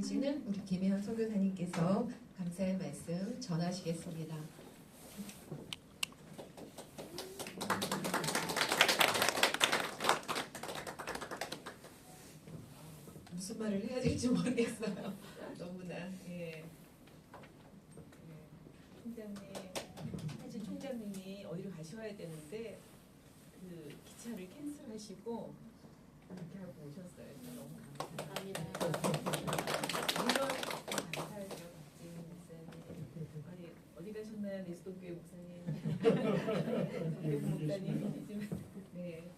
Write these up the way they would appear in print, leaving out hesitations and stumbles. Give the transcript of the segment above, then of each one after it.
이어지는 우리 김혜연 선교사님께서 감사의 말씀 전하시겠습니다. 무슨 말을 해야 될지 모르겠어요. 너무나. 예. 총장님, 사실 총장님이 어디로 가셔야 되는데 그 기차를 캔슬하시고 이렇게 하고 오셨어요. 너무 감사합니다. 물론 감사하죠, 박지민 목사님. 아니 어디 가셨나요, 내수동교회 목사님? 목사님. 네.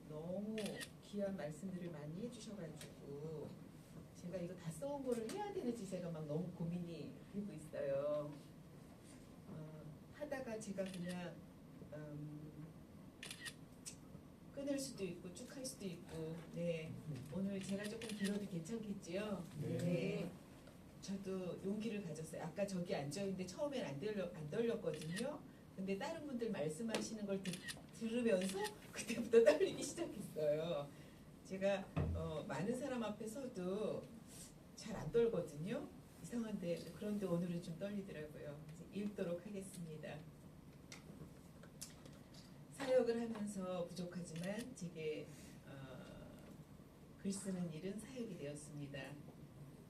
너무 귀한 말씀들을 많이 해주셔가지고 제가 이거 다 써온 거를 해야 되는지 제가 막 너무 고민이 되고 있어요. 하다가 제가 그냥 끊을 수도 있고 쭉 할 수도 있고. 네, 오늘 제가 조금 길어도 괜찮겠지요? 네. 저도 용기를 가졌어요. 아까 저기 앉아있는데 처음엔 안 떨렸거든요. 근데 다른 분들 말씀하시는 걸 들으면서 그때부터 떨리기 시작했어요. 제가 많은 사람 앞에 서도 잘 안 떨거든요. 이상한데 그런데 오늘은 좀 떨리더라고요. 읽도록 하겠습니다. 사역을 하면서 부족하지만 제게 글 쓰는 일은 사역이 되었습니다.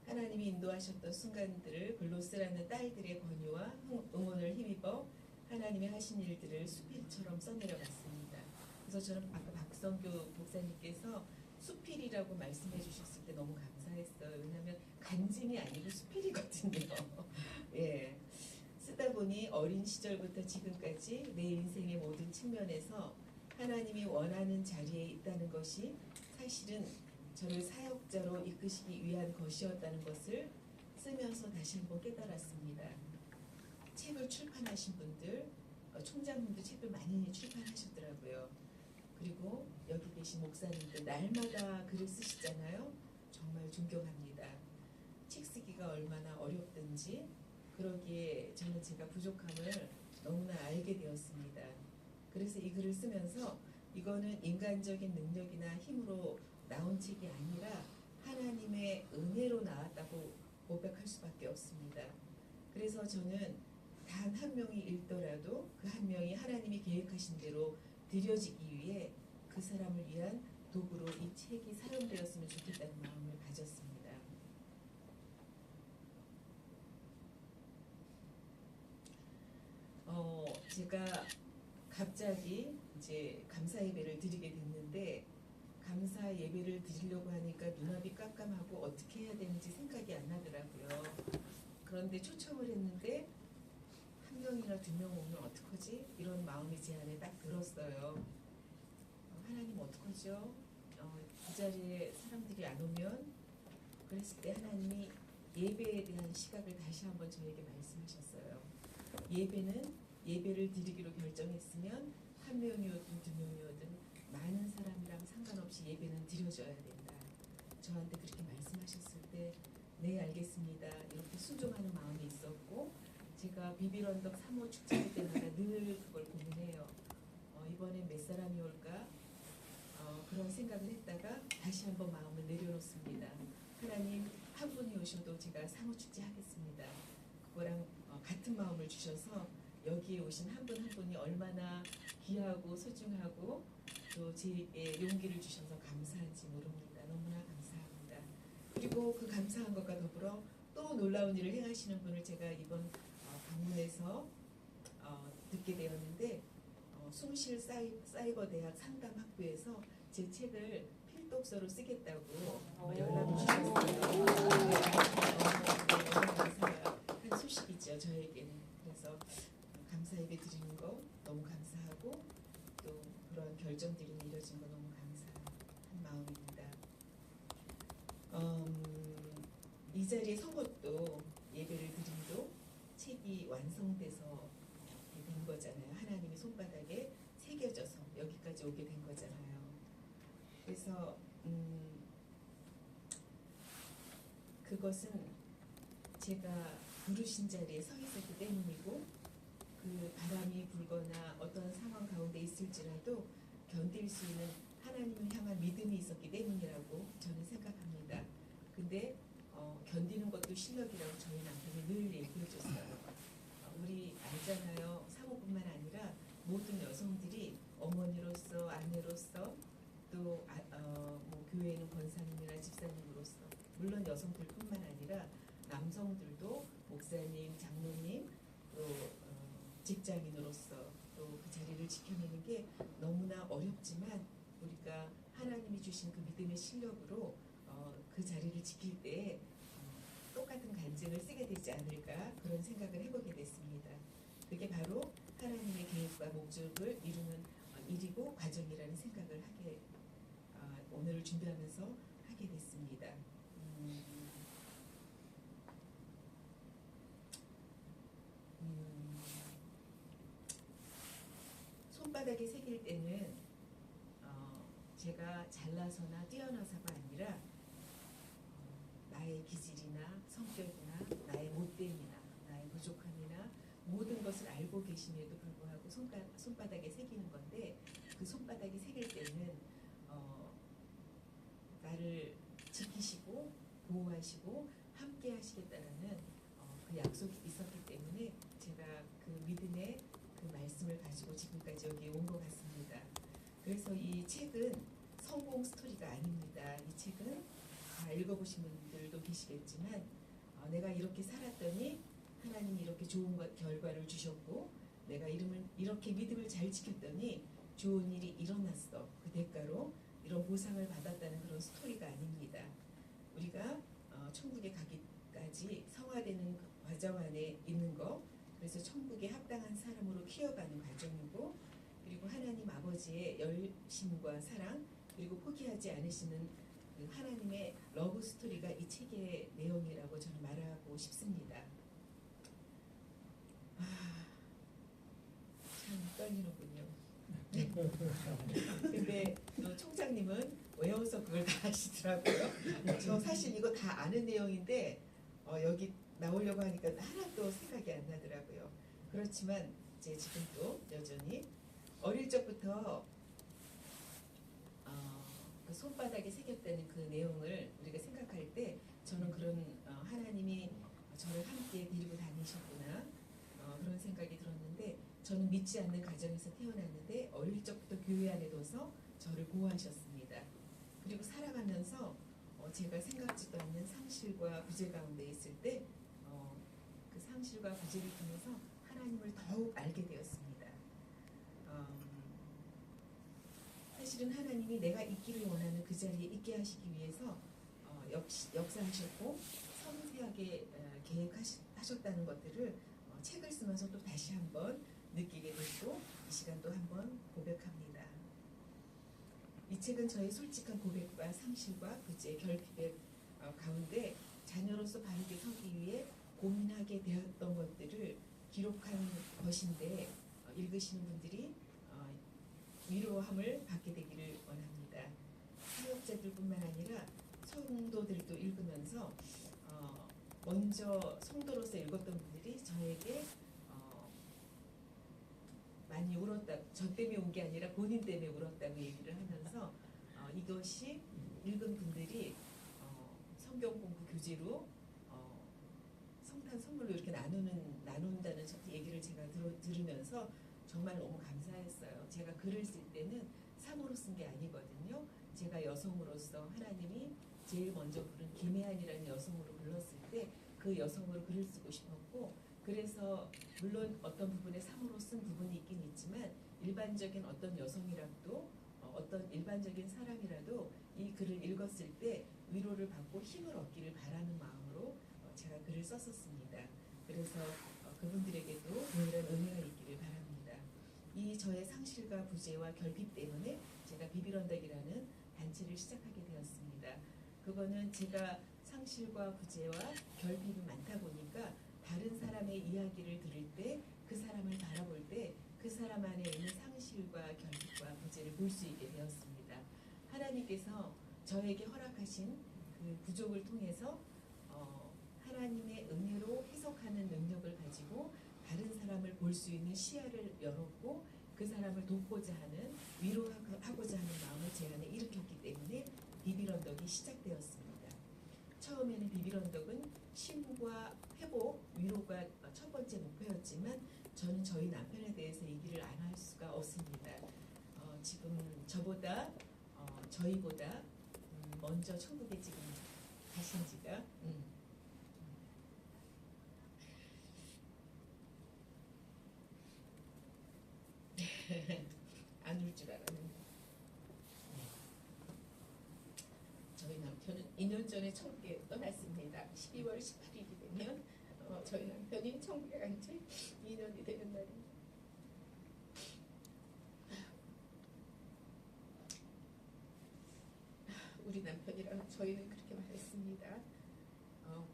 하나님이 인도하셨던 순간들을 글로 쓰라는 딸들의 권유와 응원을 힘입어 하나님이 하신 일들을 수필처럼 써내려갔습니다. 그래서 저는 아까 박성교 목사님께서 수필이라고 말씀해 주셨을 때 너무 감사했어요. 왜냐하면 간증이 아니고 수필이거든요. 예. 쓰다 보니 어린 시절부터 지금까지 내 인생의 모든 측면에서 하나님이 원하는 자리에 있다는 것이 사실은 저를 사역자로 이끄시기 위한 것이었다는 것을 쓰면서 다시 한번 깨달았습니다. 책을 출판하신 분들, 총장님도 책을 많이 출판하셨더라고요. 그리고 여기 계신 목사님들 날마다 글을 쓰시잖아요. 정말 존경합니다. 책 쓰기가 얼마나 어렵든지 그러기에 저는 제가 부족함을 너무나 알게 되었습니다. 그래서 이 글을 쓰면서 이거는 인간적인 능력이나 힘으로 나온 책이 아니라 하나님의 은혜로 나왔다고 고백할 수밖에 없습니다. 그래서 저는 단 한 명이 읽더라도 그 한 명이 하나님이 계획하신 대로 드려지기 위해 그 사람을 위한 도구로 이 책이 사용되었으면 좋겠다는 마음을 가졌습니다. 제가 갑자기 이제 감사 예배를 드리게 됐는데 감사 예배를 드리려고 하니까 눈앞이 깜깜하고 어떻게 해야 되는지 생각이 안 나더라고요. 그런데 초청을 했는데 한 명이나 두 명 오면 어떡하지? 이런 마음이 제 안에 딱 들었어요. 하나님 어떡하죠? 이 자리에 사람들이 안 오면 그랬을 때 하나님이 예배에 대한 시각을 다시 한번 저에게 말씀하셨어요. 예배를 드리기로 결정했으면 한 명이어든 두 명이어든 많은 사람이랑 상관없이 예배는 드려져야 된다. 저한테 그렇게 말씀하셨을 때 네 알겠습니다. 이렇게 순종하는 마음이 있었고 제가 비빌언덕 3호 축제할 때마다 늘 그걸 고민해요. 이번엔 몇 사람이 올까? 그런 생각을 했다가 다시 한번 마음을 내려놓습니다. 하나님 한 분이 오셔도 제가 3호 축제 하겠습니다. 그거랑 같은 마음을 주셔서 여기에 오신 한 분 한 분이 얼마나 귀하고 소중하고 또 제게 용기를 주셔서 감사한지 모릅니다. 너무나 감사합니다. 그리고 그 감사한 것과 더불어 또 놀라운 일을 행하시는 분을 제가 이번 방문해서 듣게 되었는데 숭실 사이버대학 상담학부에서 제 책을 필독서로 쓰겠다고 연락을 주셨어요. 너무 감사한 소식이죠, 저에게는. 그래서 감사 예배 드리는 거 너무 감사하고 또 그런 결정들이 이뤄진 거 너무 감사한 마음입니다. 이 자리에 선 것도 예배를 드림도 책이 완성돼서 된 거잖아요. 하나님의 손바닥에 새겨져서 여기까지 오게 된 거잖아요. 그래서 그것은 제가 부르신 자리에 서 있었기 때문이고 그 바람이 불거나 어떤 상황 가운데 있을지라도 견딜 수 있는 하나님을 향한 믿음이 있었기 때문이었습니다. 실력이라고 저희 남편이 늘 얘기해 줬어요. 우리 알잖아요. 사모뿐만 아니라 모든 여성들이 어머니로서, 아내로서, 또 뭐 교회에는 권사님이나 집사님으로서, 물론 여성들뿐만 아니라 남성들도 목사님, 장로님, 또 직장인으로서 또 그 자리를 지켜내는 게 너무나 어렵지만 우리가 하나님이 주신 그 믿음의 실력으로 그 자리를 지킬 때 똑같은 간증을 쓰게 되지 않을까 그런 생각을 해보게 됐습니다. 그게 바로 하나님의 계획과 목적을 이루는 일이고 과정이라는 생각을 하게 오늘을 준비하면서 하게 됐습니다. 손바닥에 새길 때는 제가 잘나서나 뛰어나서가 아니라 나의 기질이나 성격이나 나의 못됨이나 나의 부족함이나 모든 것을 알고 계심에도 불구하고 손바닥에 새기는 건데 그 손바닥에 새길 때는 나를 지키시고 보호하시고 함께 하시겠다라는 그 약속이 있었기 때문에 제가 그 믿음의 그 말씀을 가지고 지금까지 여기 온 것 같습니다. 그래서 이 책은 성공 스토리가 아닙니다. 이 책은 다 읽어보신 분들도 계시겠지만 내가 이렇게 살았더니 하나님이 이렇게 좋은 결과를 주셨고 내가 이렇게 믿음을 잘 지켰더니 좋은 일이 일어났어. 그 대가로 이런 보상을 받았다는 그런 스토리가 아닙니다. 우리가 천국에 가기까지 성화되는 그 과정 안에 있는 거, 그래서 천국에 합당한 사람으로 키워가는 과정이고, 그리고 하나님 아버지의 열심과 사랑, 그리고 포기하지 않으시는 그 하나님의 러브 스토리가 이 책의 내용이라고 저는 말하고 싶습니다. 참 떨리는군요. 근데 또 총장님은 외워서 그걸 다 하시더라고요. 저 사실 이거 다 아는 내용인데 여기 나오려고 하니까 하나도 생각이 안 나더라고요. 그렇지만 이제 지금 또 여전히 어릴 적부터 그 손바닥에 새겼다는 그 내용을 우리가 생각할 때 저는 그런 하나님이 저를 함께 데리고 다니셨구나 그런 생각이 들었는데, 저는 믿지 않는 가정에서 태어났는데 어릴 적부터 교회 안에 둬서 저를 보호하셨습니다. 그리고 살아가면서 제가 생각지도 않는 상실과 부재 가운데 있을 때 그 상실과 부재를 통해서 하나님을 더욱 알게 되었습니다. 사실은 하나님이 내가 있기를 원하는 그 자리에 있게 하시기 위해서 역사하셨고 섬세하게 계획하셨다는 것들을 책을 쓰면서 또 다시 한번 느끼게 됐고 이 시간도 한번 고백합니다. 이 책은 저의 솔직한 고백과 상실과 부재, 결핍의 가운데 자녀로서 바르게 서기 위해 고민하게 되었던 것들을 기록한 것인데 읽으시는 분들이 위로함을 받게 되기를 원합니다. 사역자들뿐만 아니라 성도들도 읽으면서 먼저 성도로서 읽었던 분들이 저에게 많이 울었다. 저 때문에 운 게 아니라 본인 때문에 울었다고 얘기를 하면서 이것이 읽은 분들이 성경 공부 교재로 성탄 선물로 이렇게 나눈다는 얘기를 제가 들으면서 정말 너무 감사했어요. 제가 글을 쓸 때는 사모로 쓴 게 아니거든요. 제가 여성으로서 하나님이 제일 먼저 부른 김혜안이라는 여성으로 불렀을 때 그 여성으로 글을 쓰고 싶었고, 그래서 물론 어떤 부분에 사모로 쓴 부분이 있긴 있지만 일반적인 어떤 여성이라도 어떤 일반적인 사람이라도 이 글을 읽었을 때 위로를 받고 힘을 얻기를 바라는 마음으로 제가 글을 썼었습니다. 그래서 그분들에게도 동일한 은혜가 있기를 바랍니다. 이 저의 상실과 부재와 결핍 때문에 제가 비빌언덕이라는 단체를 시작하게 되었습니다. 그거는 제가 상실과 부재와 결핍이 많다 보니까 다른 사람의 이야기를 들을 때 그 사람을 바라볼 때 그 사람 안에 있는 상실과 결핍과 부재를 볼 수 있게 되었습니다. 하나님께서 저에게 허락하신 그 부족을 통해서 하나님의 은혜로 해석하는 능력을 가지고 다른 사람을 볼 수 있는 시야를 열었고 그 사람을 돕고자 하는, 위로하고자 하는 마음을 제 안에 일으켰기 때문에 비빌언덕이 시작되었습니다. 처음에는 비빌언덕은 쉼과 회복, 위로가 첫 번째 목표였지만 저는 저희 남편에 대해서 얘기를 안 할 수가 없습니다. 지금 저보다 저희보다 먼저 천국에 지금 가신 지가 안 울 줄 알았는데 저희 남편은 2년 전에 천국에 떠났습니다. 12월 18일이 되면 저희 남편이 천국에 간 지 2년이 되는 날입니다. 우리 남편이랑 저희는 그렇게 말했습니다.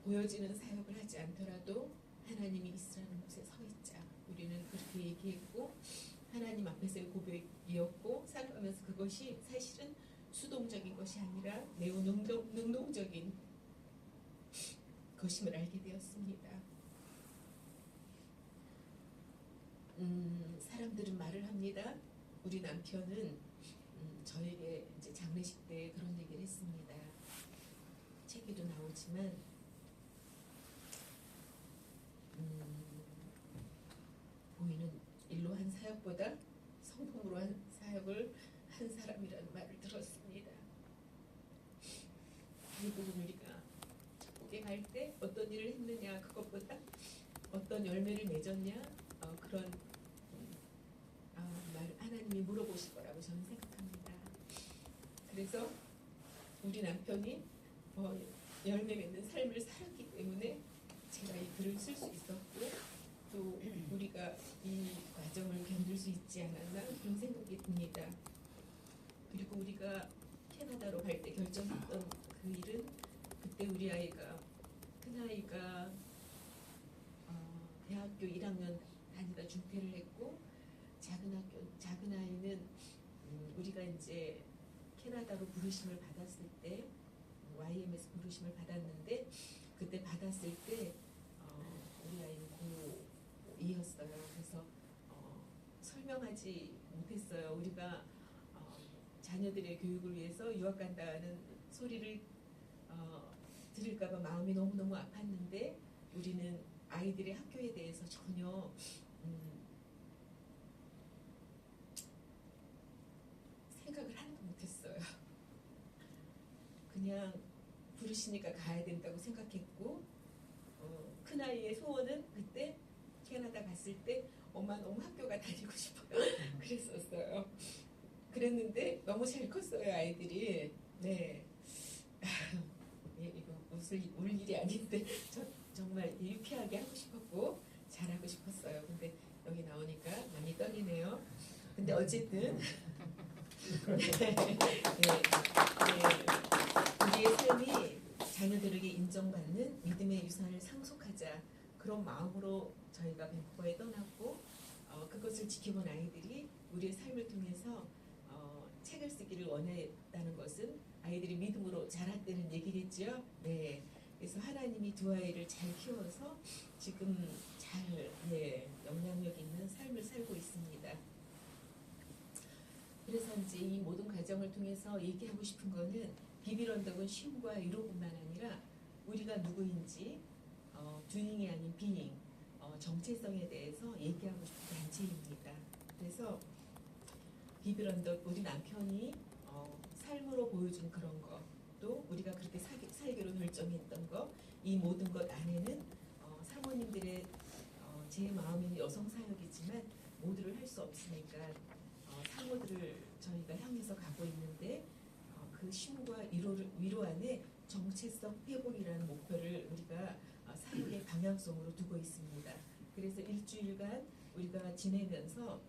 보여지는 사역을 하지 않더라도 하나님이 있으라는 곳에 서 있자. 우리는 그렇게 얘기했고 하나님 앞에서의 고백이었고 살아가면서 그것이 사실은 수동적인 것이 아니라 매우 능동적인 것임을 알게 되었습니다. 사람들은 말을 합니다. 우리 남편은 저에게 이제 장례식 때 그런 얘기를 했습니다. 책에도 나오지만 보이는 일로 한 사역보다 성품으로 한 사역을 한 사람이라는 말을 들었습니다. 대부분 우리가 천국에 갈 때 어떤 일을 했느냐 그것보다 어떤 열매를 맺었냐 그런 말을 하나님이 물어보실 거라고 저는 생각합니다. 그래서 우리 남편이 열매 맺는 삶을 살았기 때문에 제가 이 글을 쓸 수 있었고 또 우리가 이 과정을 견딜 수 있지 않았나 그런 생각이 듭니다. 그리고 우리가 캐나다로 갈 때 결정했던 그 일은 그때 우리 아이가 큰아이가 대학교 1학년 다니다 중퇴를 했고 작은 아이는 우리가 이제 캐나다로 부르심을 받았을 때 YM에서 부르심을 받았는데 그때 받았을 때 우리 아이는 고2였어요. 그래서 설명하지 못했어요. 우리가 자녀들의 교육을 위해서 유학 간다는 소리를 들을까봐 마음이 너무너무 아팠는데 우리는 아이들의 학교에 대해서 전혀 생각을 하나도 못했어요. 그냥 부르시니까 가야 된다고 생각했고 큰아이의 소원은 그때 캐나다 갔을 때 엄마 너무 학교가 다니고 싶어요. 그랬었어요. 그랬는데 너무 잘 컸어요 아이들이. 네. 이거 울 일이 아닌데 정말 유쾌하게 하고 싶었고 잘하고 싶었어요. 근데 여기 나오니까 많이 떨리네요. 근데 어쨌든 우리의 삶이 자녀들에게 인정받는 믿음의 유산을 상속하자 그런 마음으로 저희가 밴쿠버에 떠났고 그것을 지켜본 아이들이 우리의 삶을 통해서 책을 쓰기를 원했다는 것은 아이들이 믿음으로 자랐다는 얘기겠죠. 네. 그래서 하나님이 두 아이를 잘 키워서 지금 잘 영향력 있는 삶을 살고 있습니다. 그래서 이제 이 모든 과정을 통해서 얘기하고 싶은 거는 비빌언덕은 쉼과 위로뿐만 아니라 우리가 누구인지 doing이 아닌 being 정체성에 대해서 얘기하고 싶은 단체입니다. 그래서 비빌언덕 우리 남편이 삶으로 보여준 그런 거 또 우리가 그렇게 살기로 결정했던 거 이 모든 것 안에는 사모님들의 제 마음은 여성 사역이지만 모두를 할 수 없으니까 사모들을 저희가 향해서 가고 있는데 그 쉼과 위로 안에 정체성 회복이라는 목표를 우리가 사역의 방향성으로 두고 있습니다. 그래서 일주일간 우리가 지내면서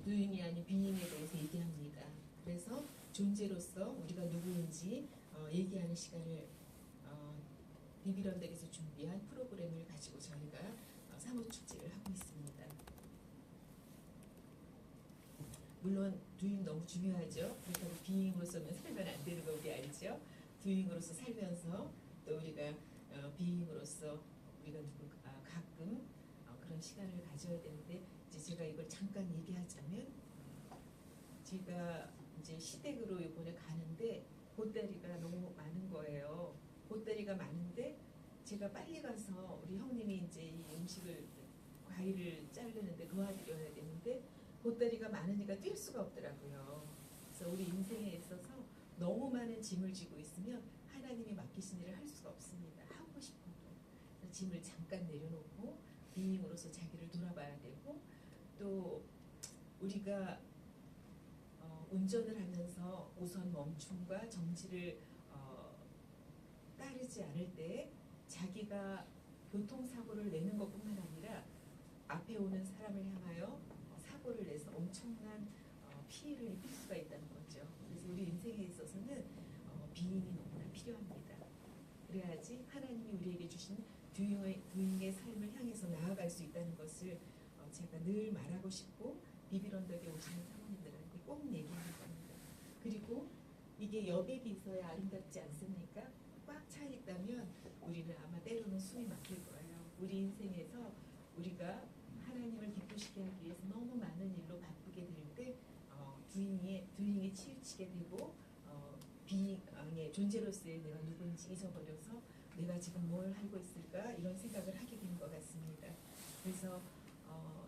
doing이 아닌 being에 대해서 얘기합니다. 그래서 존재로서 우리가 누구인지 얘기하는 시간을 비빌언덕에서 준비한 프로그램을 가지고 저희가 사모 축제를 하고 있습니다. 물론 doing 너무 중요하죠. 그렇다고 being으로서는 살면 안 되는 거 우리 알죠. doing으로서 살면서 또 우리가 being으로서 우리가 가끔 그런 시간을 가져야 되는데 이제 제가 이걸 잠깐 얘기하자면 제가 이제 시댁으로 이번에 가는데 보따리가 너무 많은 거예요. 보따리가 많은데 제가 빨리 가서 우리 형님이 이제 이 음식을 과일을 자르는데 도와드려야 되는데 보따리가 많으니까 뛸 수가 없더라고요. 그래서 우리 인생에 있어서 너무 많은 짐을 지고 있으면 하나님이 맡기신 일을 할 수가 없습니다. 하고 싶어도. 그래서 짐을 잠깐 내려놓고 비잉으로서 자기를 돌아봐야 되고, 또 우리가 운전을 하면서 우선 멈춤과 정지를 따르지 않을 때 자기가 교통사고를 내는 것뿐만 아니라 앞에 오는 사람을 향하여 사고를 내서 엄청난 피해를 입힐 수가 있다는 거죠. 그래서 우리 인생에 있어서는 비잉이 너무나 필요합니다. 그래야지 하나님이 우리에게 주신 두잉의 삶을 향해서 나아갈 수 있다는 것을 제가 늘 말하고 싶고 비빌언덕에 오시는 사모님들한테 꼭 얘기하는 겁니다. 그리고 이게 여백이 있어야 아름답지 않습니까? 꽉 차 있다면 우리는 아마 때로는 숨이 막힐 거예요. 우리 인생에서 우리가 하나님을 기쁘시게 하기 위해서 너무 많은 일로 바쁘게 될 때 두잉이 치우치게 되고 비잉의 존재로서의 내가 누군지 잊어버려서 내가 지금 뭘 하고 있을까 이런 생각을 하게 되는 것 같습니다. 그래서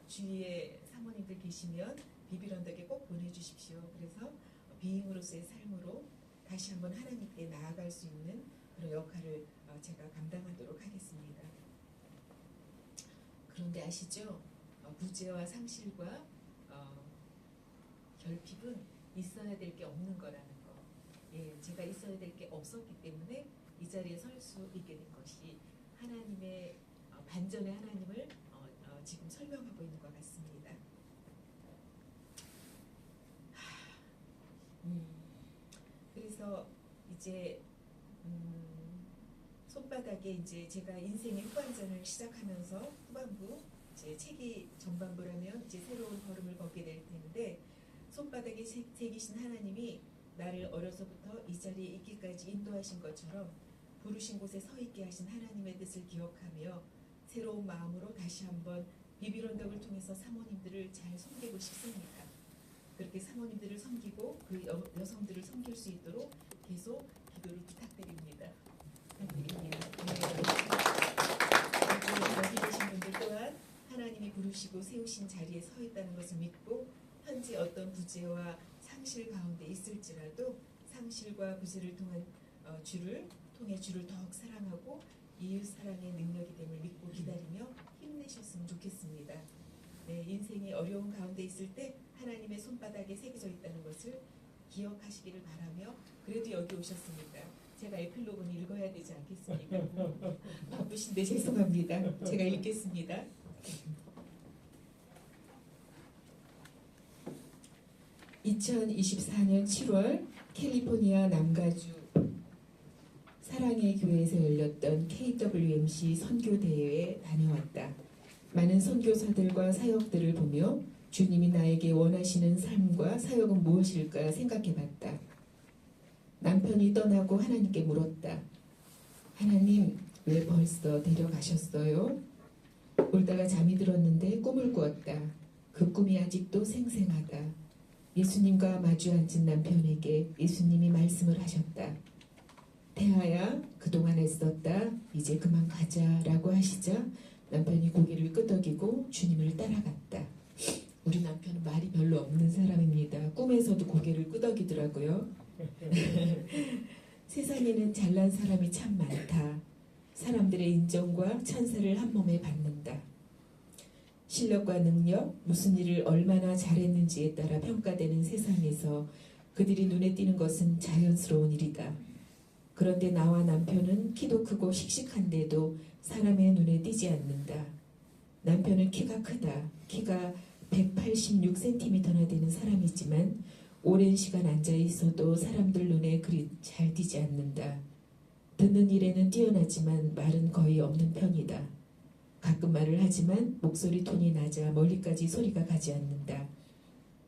주위에 사모님들 계시면 비빌언덕에 꼭 보내주십시오. 그래서 비잉으로서의 삶으로 다시 한번 하나님께 나아갈 수 있는 그런 역할을 제가 감당하도록 하겠습니다. 그런데 아시죠? 부재와 상실과 결핍은 있어야 될 게 없는 거라는 거. 예, 제가 있어야 될 게 없었기 때문에 이 자리에 설 수 있게 된 것이 하나님의 반전의 하나님을 지금 설명하고 있는 것 같습니다. 그래서 이제 손바닥에 이제 제가 인생의 후반전을 시작하면서 후반부 이제 책이 전반부라면 이제 새로운 걸음을 걷게 될 텐데 손바닥에 새기신 하나님이 나를 어려서부터 이 자리에 있기까지 인도하신 것처럼 부르신 곳에 서 있게 하신 하나님의 뜻을 기억하며 새로운 마음으로 다시 한번 비빌언덕을 통해서 사모님들을 잘 섬기고 싶습니다. 그렇게 사모님들을 섬기고 그 여성들을 섬길 수 있도록 계속 기도를 부탁드립니다. 여기 계신 분들 또한 하나님이 부르시고 세우신 자리에 서 있다는 것을 믿고 현재 어떤 부재와 상실 가운데 있을지라도 상실과 부재를 통해 주를 더욱 사랑하고 이웃 사랑의 능력이 됨을 믿고 기다리며 힘내셨으면 좋겠습니다. 네, 인생이 어려운 가운데 있을 때 하나님의 손바닥에 새겨져 있다는 것을 기억하시기를 바라며 그래도 여기 오셨으니까 제가 에필로그는 읽어야 되지 않겠습니까? 바쁘신데 죄송합니다. 제가 읽겠습니다. (2024년 7월) 캘리포니아 남가주 사랑의 교회에서 열렸던 KWMC 선교대회에 다녀왔다. 많은 선교사들과 사역들을 보며 주님이 나에게 원하시는 삶과 사역은 무엇일까 생각해봤다. 남편이 떠나고 하나님께 물었다. 하나님, 왜 벌써 데려가셨어요? 울다가 잠이 들었는데 꿈을 꾸었다. 그 꿈이 아직도 생생하다. 예수님과 마주 앉은 남편에게 예수님이 말씀을 하셨다. 태아야, 그동안 애썼다. 이제 그만 가자라고 하시자 남편이 고개를 끄덕이고 주님을 따라갔다. 우리 남편은 말이 별로 없는 사람입니다. 꿈에서도 고개를 끄덕이더라고요. 세상에는 잘난 사람이 참 많다. 사람들의 인정과 찬사를 한 몸에 받는다. 실력과 능력, 무슨 일을 얼마나 잘했는지에 따라 평가되는 세상에서 그들이 눈에 띄는 것은 자연스러운 일이다. 그런데 나와 남편은 키도 크고 씩씩한데도 사람의 눈에 띄지 않는다. 남편은 키가 크다. 키가 186cm나 되는 사람이지만 오랜 시간 앉아 있어도 사람들 눈에 그리 잘 띄지 않는다. 듣는 일에는 뛰어나지만 말은 거의 없는 편이다. 가끔 말을 하지만 목소리 톤이 낮아 멀리까지 소리가 가지 않는다.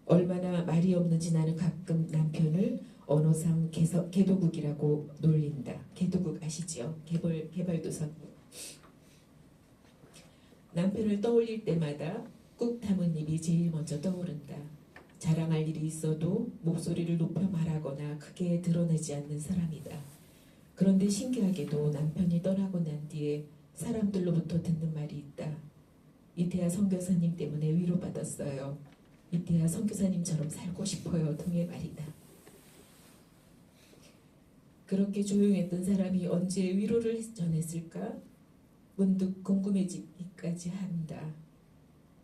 얼마나 말이 없는지 나는 가끔 남편을 언어상 개도국이라고 놀린다. 개도국 아시죠? 개발도상국. 남편을 떠올릴 때마다 꾹 담은 입이 제일 먼저 떠오른다. 자랑할 일이 있어도 목소리를 높여 말하거나 크게 드러내지 않는 사람이다. 그런데 신기하게도 남편이 떠나고 난 뒤에 사람들로부터 듣는 말이 있다. 이태하 선교사님 때문에 위로받았어요. 이태하 선교사님처럼 살고 싶어요 등의 말이다. 그렇게 조용했던 사람이 언제 위로를 전했을까? 문득 궁금해지기까지 한다.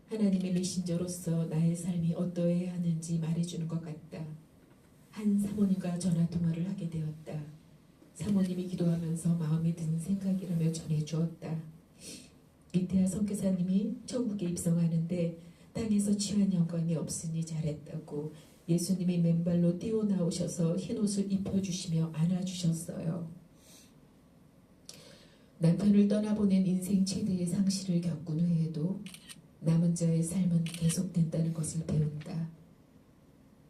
하나님의 메신저로서 나의 삶이 어떠해야 하는지 말해주는 것 같다. 한 사모님과 전화통화를 하게 되었다. 사모님이 기도하면서 마음에 드는 생각이라며 전해주었다. 이태하 선교사님이 천국에 입성하는데 땅에서 취한 영광이 없으니 잘했다고 예수님이 맨발로 뛰어나오셔서 흰옷을 입혀주시며 안아주셨어요. 남편을 떠나보낸 인생 최대의 상실을 겪은 후에도 남은 자의 삶은 계속된다는 것을 배운다.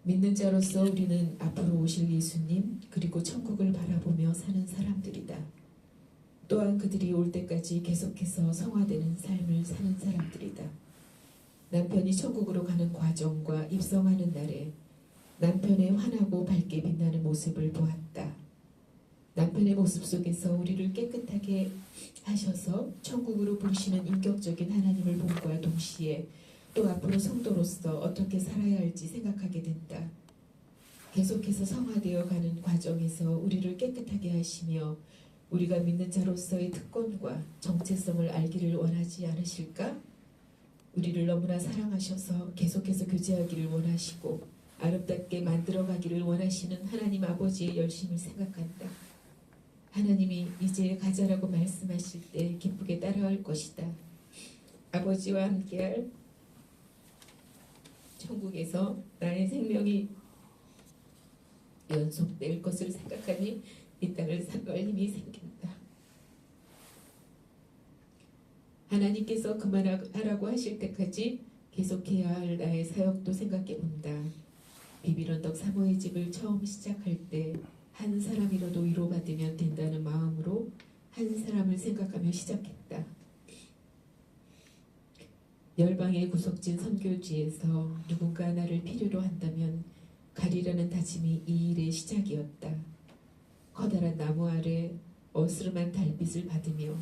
믿는 자로서 우리는 앞으로 오실 예수님 그리고 천국을 바라보며 사는 사람들이다. 또한 그들이 올 때까지 계속해서 성화되는 삶을 사는 사람들이다. 남편이 천국으로 가는 과정과 입성하는 날에 남편의 환하고 밝게 빛나는 모습을 보았다. 남편의 모습 속에서 우리를 깨끗하게 하셔서 천국으로 부르시는 인격적인 하나님을 본과 동시에 또 앞으로 성도로서 어떻게 살아야 할지 생각하게 된다. 계속해서 성화되어 가는 과정에서 우리를 깨끗하게 하시며 우리가 믿는 자로서의 특권과 정체성을 알기를 원하지 않으실까? 우리를 너무나 사랑하셔서 계속해서 교제하기를 원하시고 아름답게 만들어가기를 원하시는 하나님 아버지의 열심을 생각한다. 하나님이 이제 가자라고 말씀하실 때 기쁘게 따라할 것이다. 아버지와 함께할 천국에서 나의 생명이 연속될 것을 생각하니 이 땅을 산도할 힘이 생긴다. 하나님께서 그만하라고 하실 때까지 계속해야 할 나의 사역도 생각해 본다. 비빌언덕 사모의 집을 처음 시작할 때 한 사람이라도 위로받으면 된다는 마음으로 한 사람을 생각하며 시작했다. 열방의 구석진 선교지에서 누군가 나를 필요로 한다면 가리라는 다짐이 이 일의 시작이었다. 커다란 나무 아래 어스름한 달빛을 받으며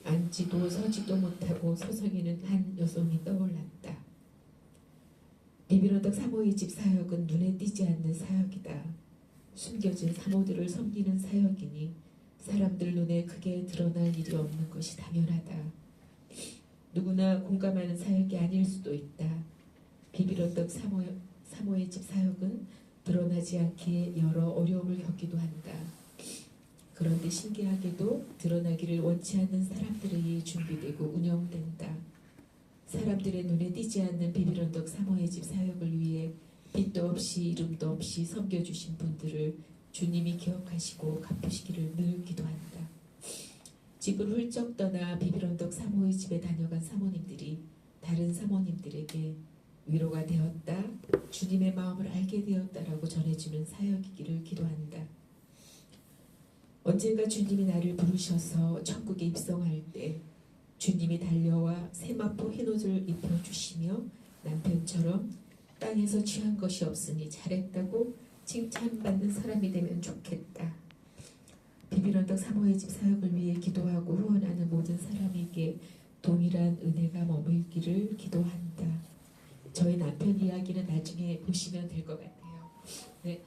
앉지도 서지도 못하고 서성이는 한 여성이 떠올랐다. 비빌언덕 사모의 집 사역은 눈에 띄지 않는 사역이다. 숨겨진 사모들을 섬기는 사역이니 사람들 눈에 크게 드러날 일이 없는 것이 당연하다. 누구나 공감하는 사역이 아닐 수도 있다. 비빌언덕 사모의 집 사역은 드러나지 않기에 여러 어려움을 겪기도 한다. 그런데 신기하게도 드러나기를 원치 않는 사람들에 의해 준비되고 운영된다. 사람들의 눈에 띄지 않는 비빌언덕 사모의 집 사역을 위해 빛도 없이 이름도 없이 섬겨주신 분들을 주님이 기억하시고 갚으시기를 늘 기도한다. 집을 훌쩍 떠나 비빌언덕 사모의 집에 다녀간 사모님들이 다른 사모님들에게 위로가 되었다, 주님의 마음을 알게 되었다라고 전해주는 사역이기를 기도한다. 언젠가 주님이 나를 부르셔서 천국에 입성할 때 주님이 달려와 세마포 흰옷을 입혀주시며 남편처럼 땅에서 취한 것이 없으니 잘했다고 칭찬받는 사람이 되면 좋겠다. 비빌언덕 사모의 집 사역을 위해 기도하고 후원하는 모든 사람에게 동일한 은혜가 머물기를 기도한다. 저희 남편 이야기는 나중에 보시면 될 것 같아요. 네.